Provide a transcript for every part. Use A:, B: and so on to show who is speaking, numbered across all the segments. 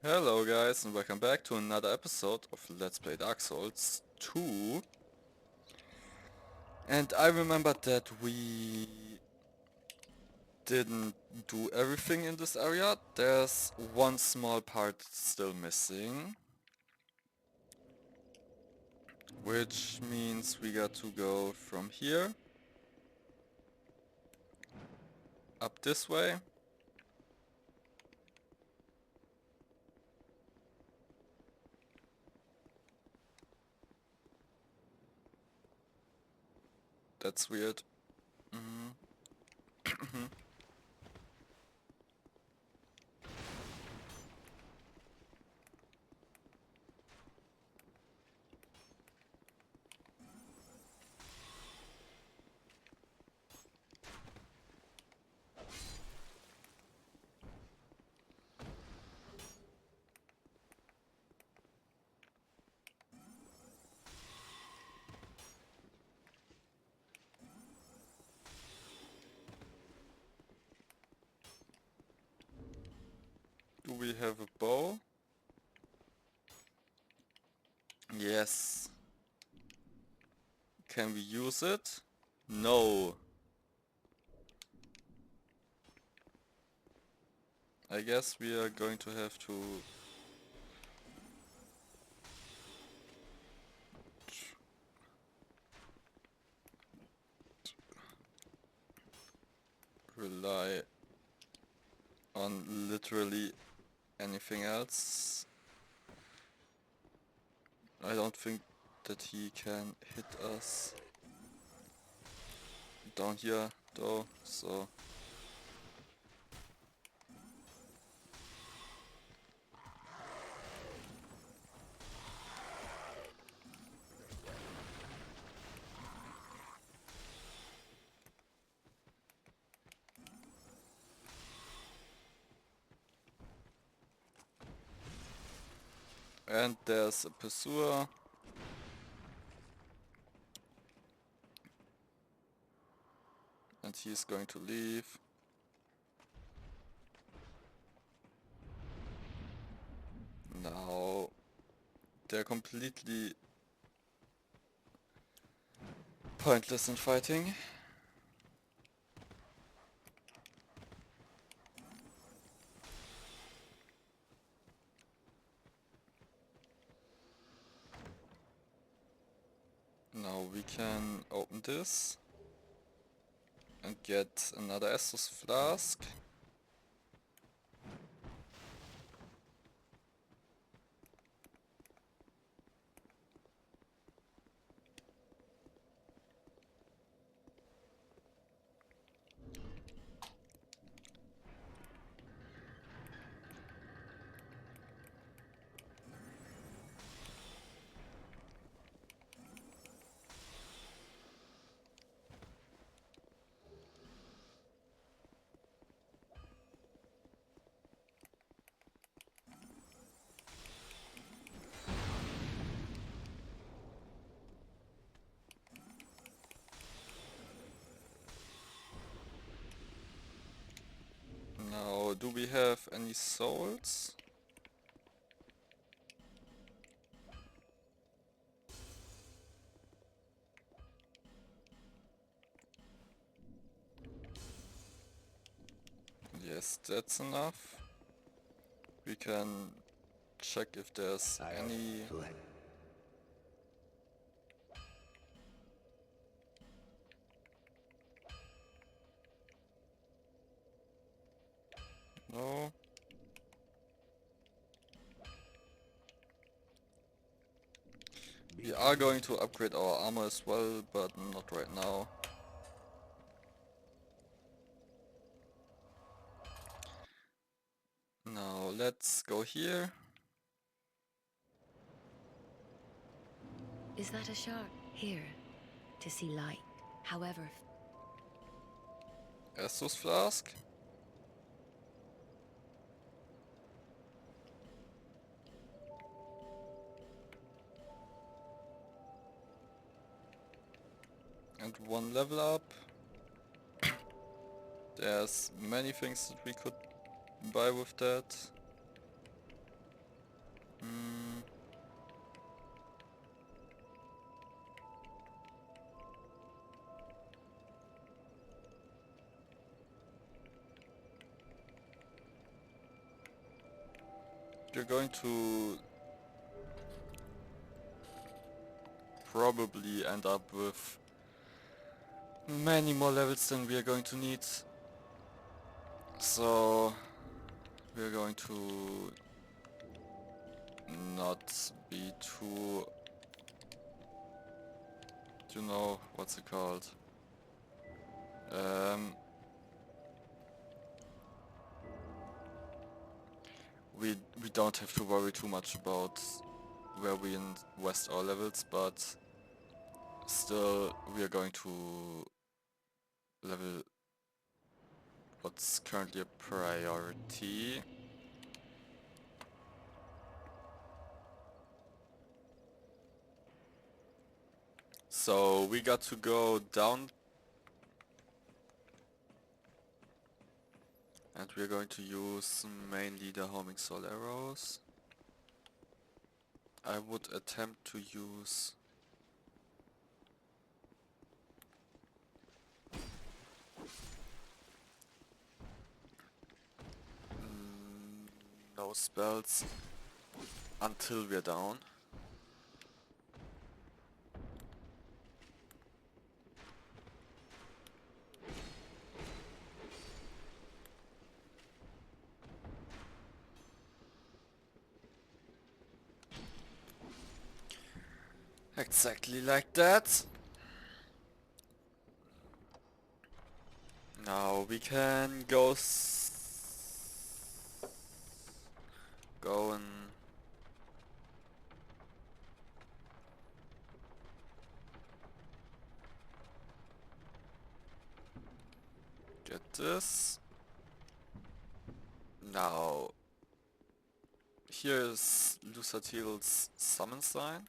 A: Hello guys and welcome back to another episode of Let's Play Dark Souls 2. And I remembered that we didn't do everything in this area. There's one small part still missing. Which means we got to go from here up this way. That's weird. Do we have a bow? Yes. Can we use it? No. I guess we are going to have to rely on literally anything else. I don't think that he can hit us down here though, so and there's a pursuer. And he's going to leave. Now they're completely pointless in fighting. Now we can open this and get another Estus flask. Now, do we have any souls? Yes, that's enough. We can check if there's any... No. We are going to upgrade our armor as well, but not right now. Now let's go here.
B: Is that a shark? Here, to see light. However,
A: Estus flask. And one level up. There's many things that we could buy with that. you're going to probably end up with many more levels than we are going to need. So we're going to not be too, you know, what's it called? We don't have to worry too much about where we invest our levels, but still we are going to level what's currently a priority. So we got to go down and we're going to use mainly the homing soul arrows. I would attempt to use no spells until we're down. Exactly like that. Now we can go and get this. Now here's Lusatil's summon sign.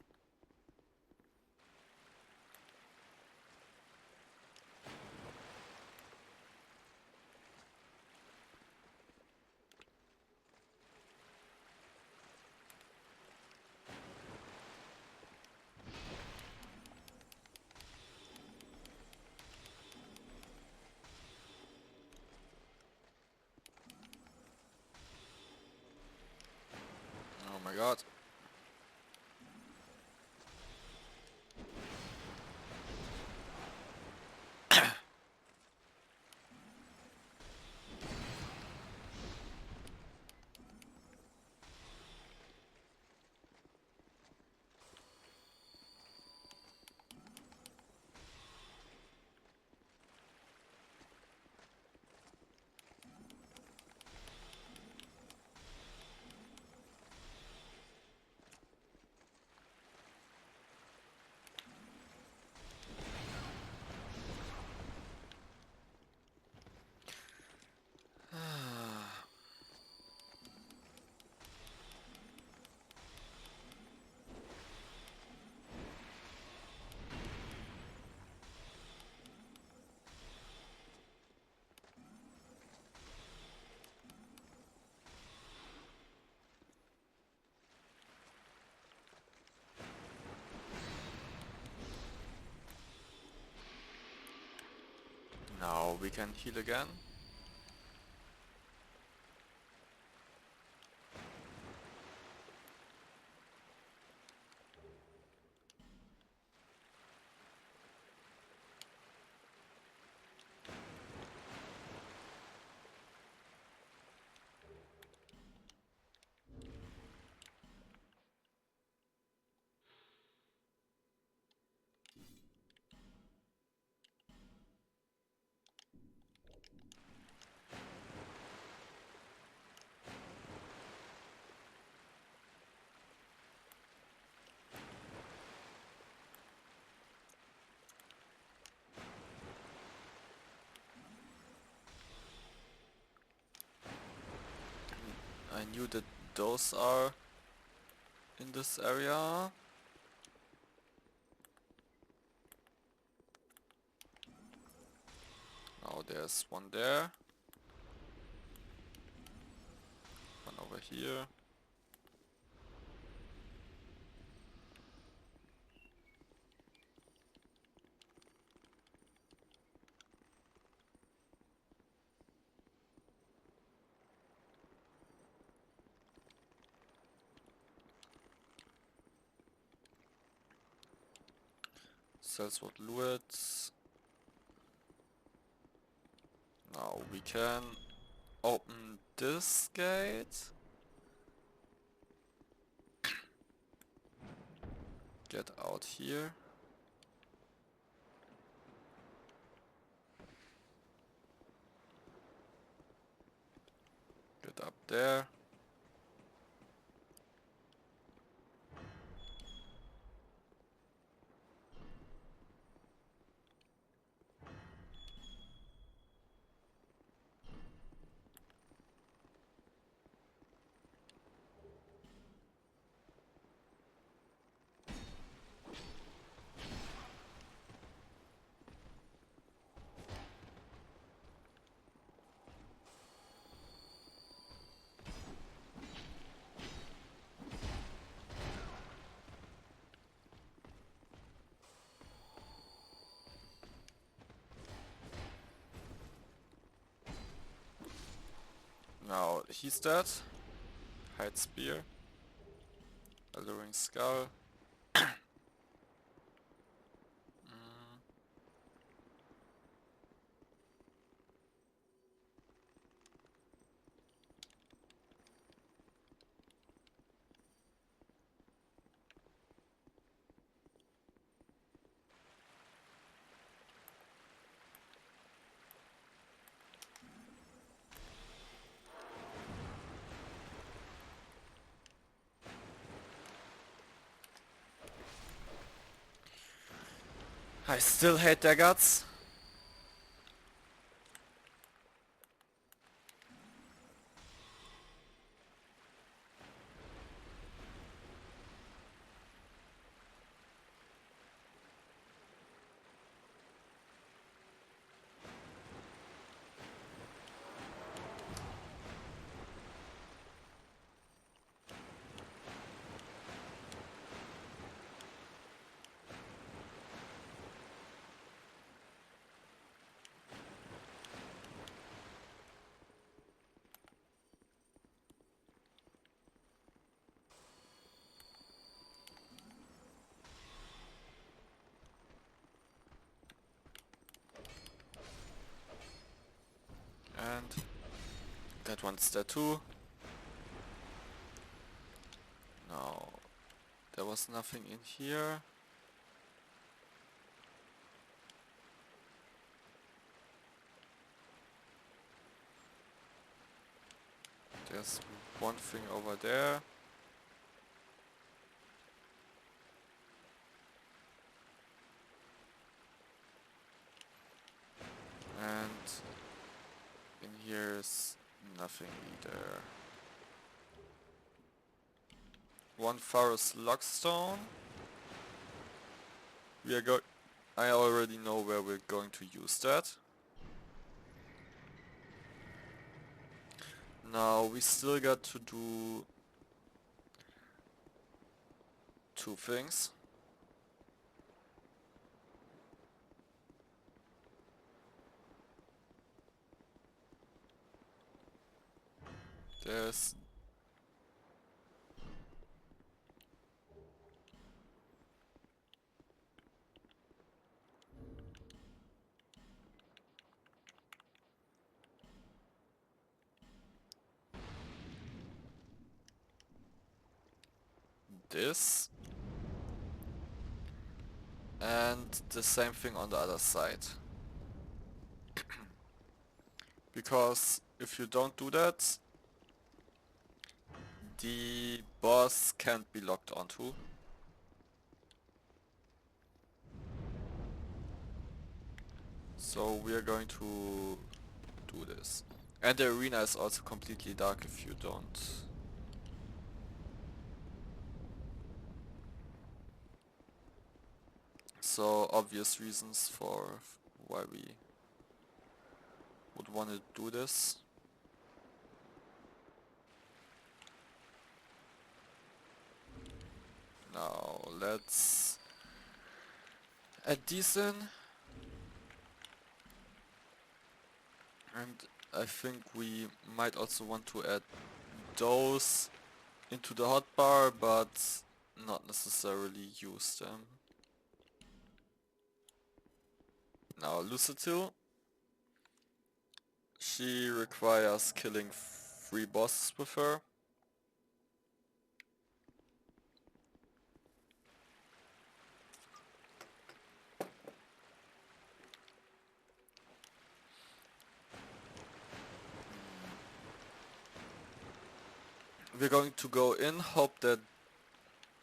A: Oh my god. Now we can heal again. I knew that those are in this area. Now there's one there. One over here. Saleswood Lewitt. Now we can open this gate. Get out here. Get up there. Now he's dead. Hide Spear. Alluring Skull. I still hate their guts. And that one's there too. No, there was nothing in here. There's one thing over there. And in here's nothing either. One Forest Lockstone. I already know where we're going to use that. Now we still got to do two things. There's this and the same thing on the other side. Because if you don't do that, the boss can't be locked onto. So we are going to do this. And the arena is also completely dark if you don't. So obvious reasons for why we would want to do this. Now let's add these in. And I think we might also want to add those into the hotbar, but not necessarily use them. Now Lucitil. She requires killing 3 bosses with her. We're going to go in, hope that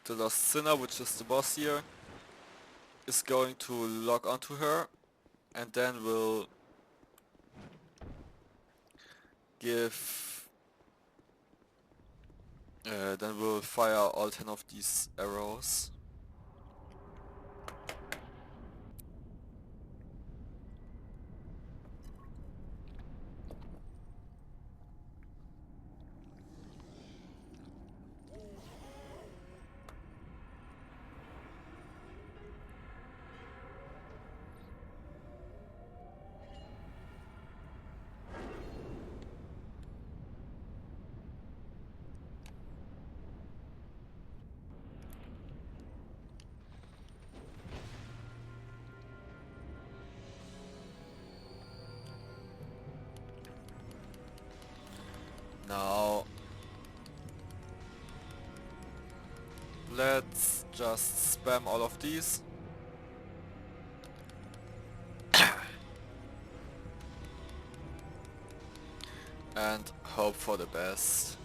A: the Lost Sinner, which is the boss here, is going to lock onto her, and then we'll give... then we'll fire all 10 of these arrows. Now, let's just spam all of these. And hope for the best.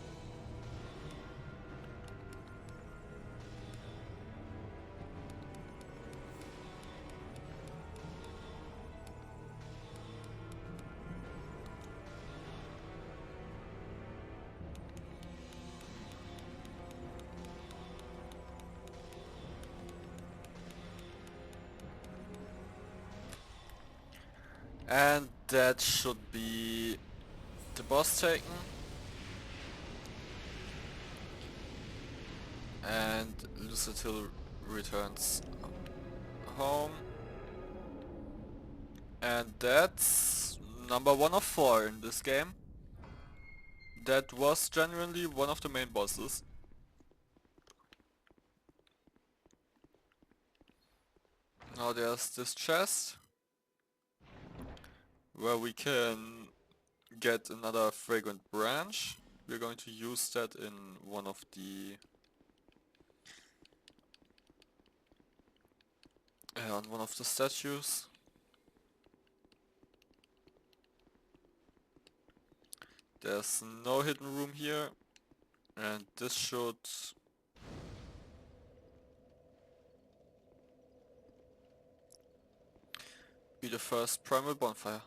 A: And that should be the boss taken. And Lucitil returns home. And that's number 1 of 4 in this game. That was genuinely one of the main bosses. Now there's this chest where we can get another fragrant branch. We're going to use that in one of the on one of the statues. There's no hidden room here, and this should be the first primal bonfire.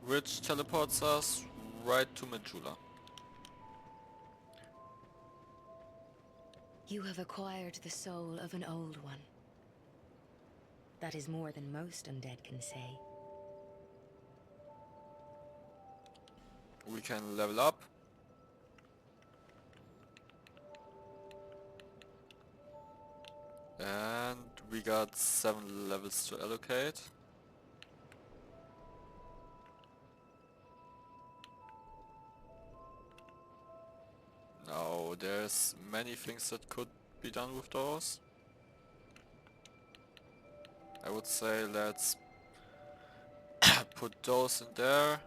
A: Which teleports us right to Majula.
B: You have acquired the soul of an old one. That is more than most undead can say.
A: We can level up. And we got 7 levels to allocate. Now there's many things that could be done with those. I would say let's put those in there.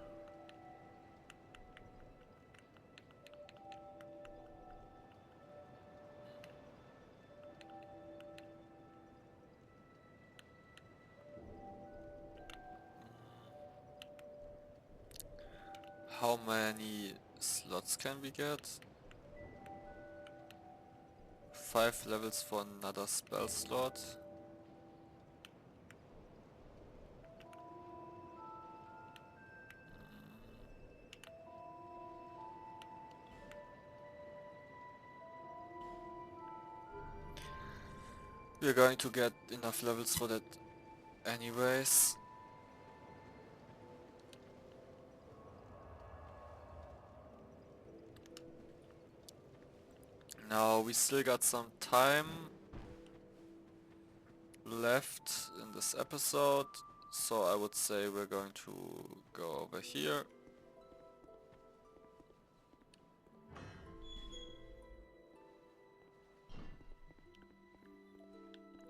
A: How many slots can we get? 5 levels for another spell slot. We're going to get enough levels for that anyways. Now we still got some time left in this episode, so I would say we're going to go over here.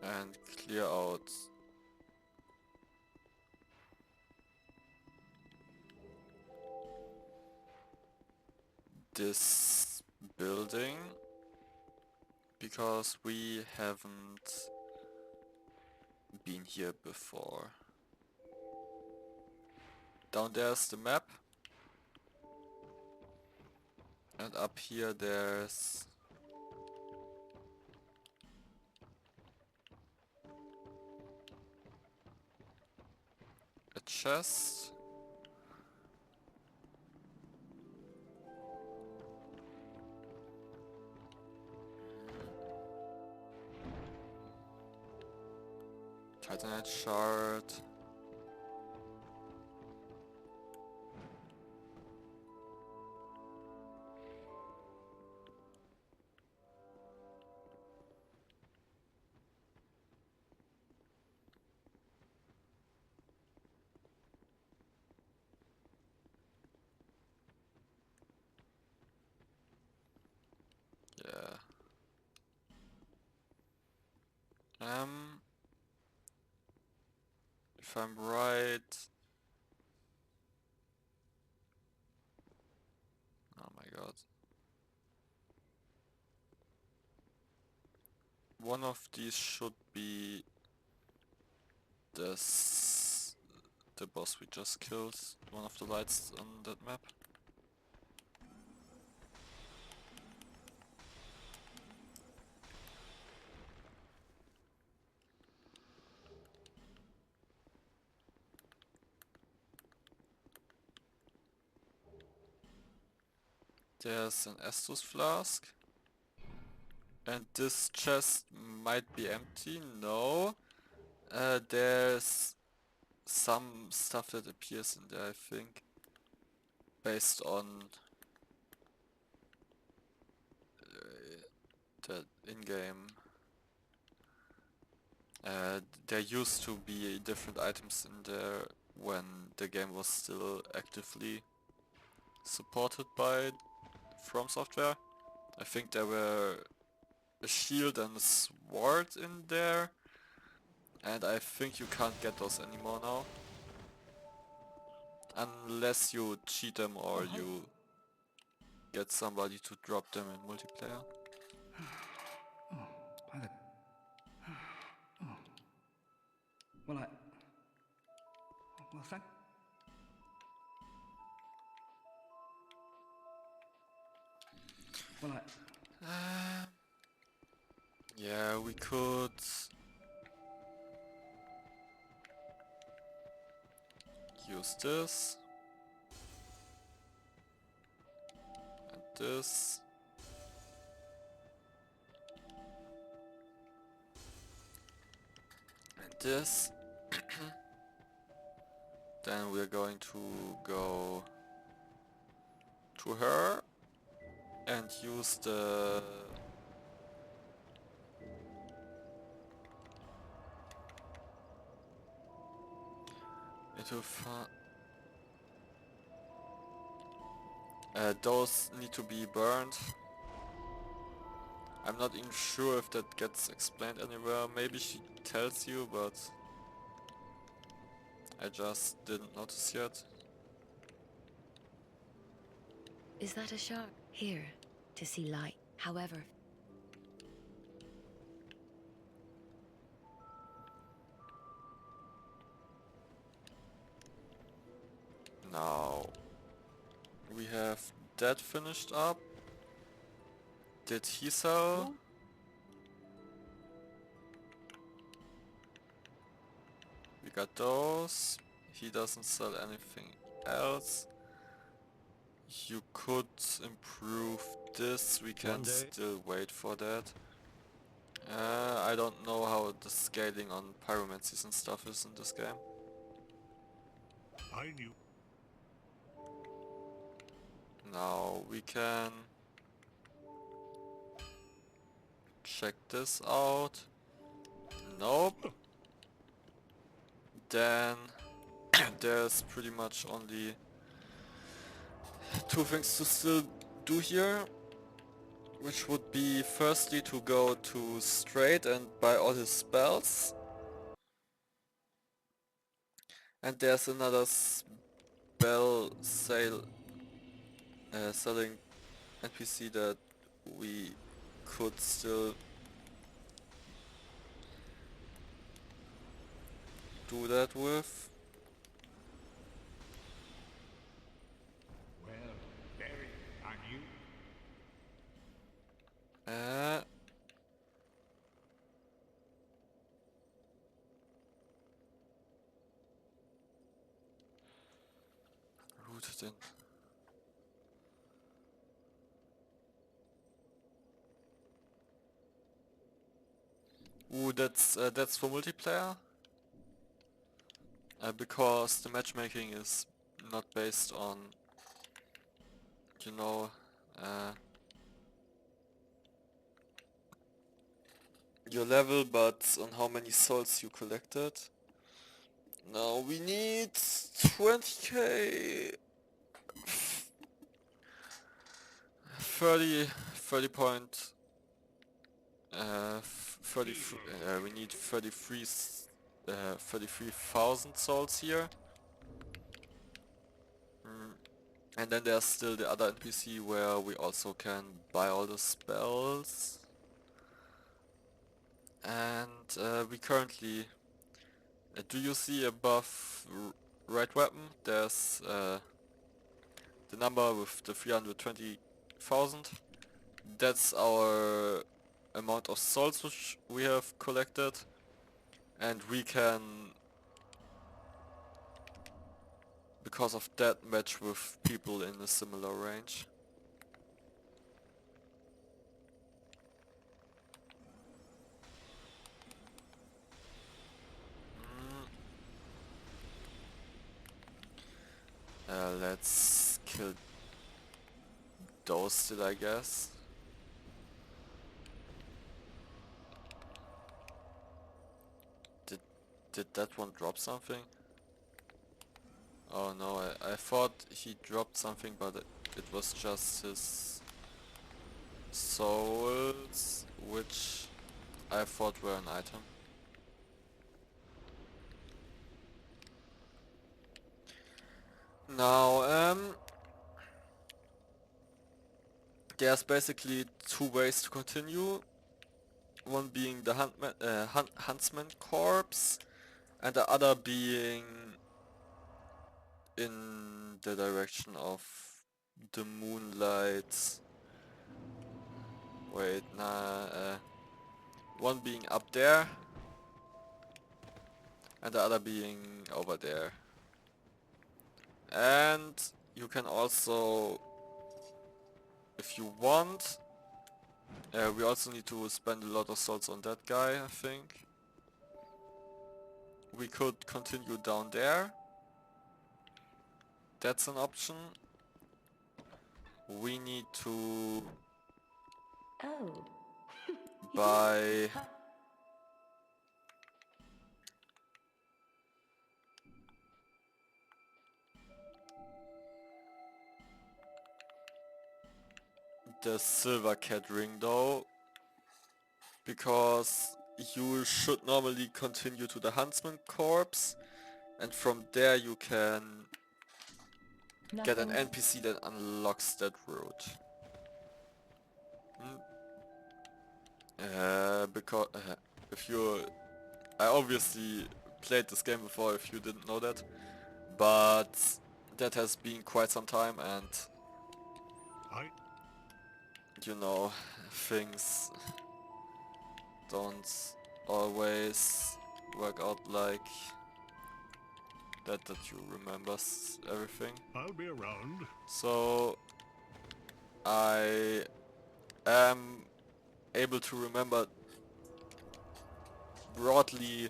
A: and clear out this building, because we haven't been here before. Down there's the map, and up here there's a chest. Titanite shard. Yeah. If I'm right... Oh my god. One of these should be the boss we just killed. One of the lights on that map. There's an Estus flask. And this chest might be empty. No. There's some stuff that appears in there, I think. Based on the in-game. There used to be different items in there when the game was still actively supported by From Software. I think there were a shield and a sword in there, and I think you can't get those anymore now. Unless you cheat them or you get somebody to drop them in multiplayer.
C: By the... Well, Well, thank... Well,
A: Yeah, we could... use this. And this. And this. Then we're going to go to her and use the those need to be burned. I'm not even sure if that gets explained anywhere. Maybe she tells you, but I just didn't notice yet.
B: Is that a shark? Here, to see light. However,
A: Now we have that finished up. Did he sell? We got those. He doesn't sell anything else. You could improve this. We can still wait for that. I don't know how the scaling on pyromancies and stuff is in this game.
D: I knew.
A: Now we can check this out. Nope. Then there's pretty much only two things to still do here. which would be firstly to go to Straight and buy all his spells. And there's another spell selling NPC that we could still do that with.
D: Well, Barry, aren't you?
A: Uh, Rooted in. Ooh, that's for multiplayer. Because the matchmaking is not based on, you know, your level, but on how many souls you collected. Now we need 20k. 30 point, 30, we need 33,000 souls here. And then there's still the other NPC where we also can buy all the spells. And we currently, do you see above right weapon? There's the number with the 320,000. That's our amount of souls which we have collected, and we can, because of that, match with people in a similar range. Let's kill those still, I guess. Did that one drop something? Oh no, I thought he dropped something, but it was just his souls, which I thought were an item. Now, there's basically two ways to continue. One being the Huntsman Corpse, and the other being in the direction of the Moonlight. Wait, nah, one being up there, and the other being over there. And you can also, if you want, we also need to spend a lot of souls on that guy, I think. We could continue down there. That's an option. We need to
B: Oh.
A: buy the Silver Cat ring though, because you should normally continue to the Huntsman Corpse, and from there you can get an NPC that unlocks that route. Because if you, I obviously played this game before if you didn't know that, but that has been quite some time, and you know, things don't always work out like that you remember everything.
D: I'll be around.
A: So I am able to remember broadly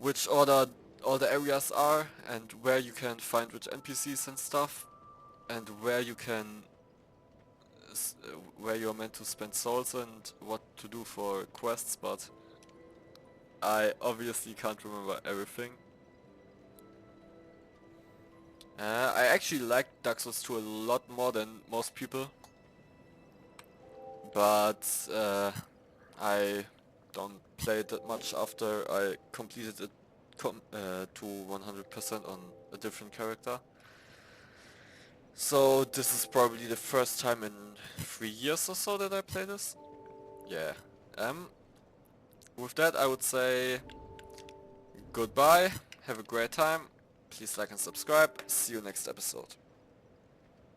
A: which order all the areas are, and where you can find which NPCs and stuff, and where you can where you're meant to spend souls and what to do for quests, but I obviously can't remember everything. I actually like Dark Souls 2 a lot more than most people, but I don't play it that much after I completed it to 100% on a different character. So this is probably the first time in 3 years or so that I play this. Yeah. With that I would say goodbye, have a great time, please like and subscribe, see you next episode.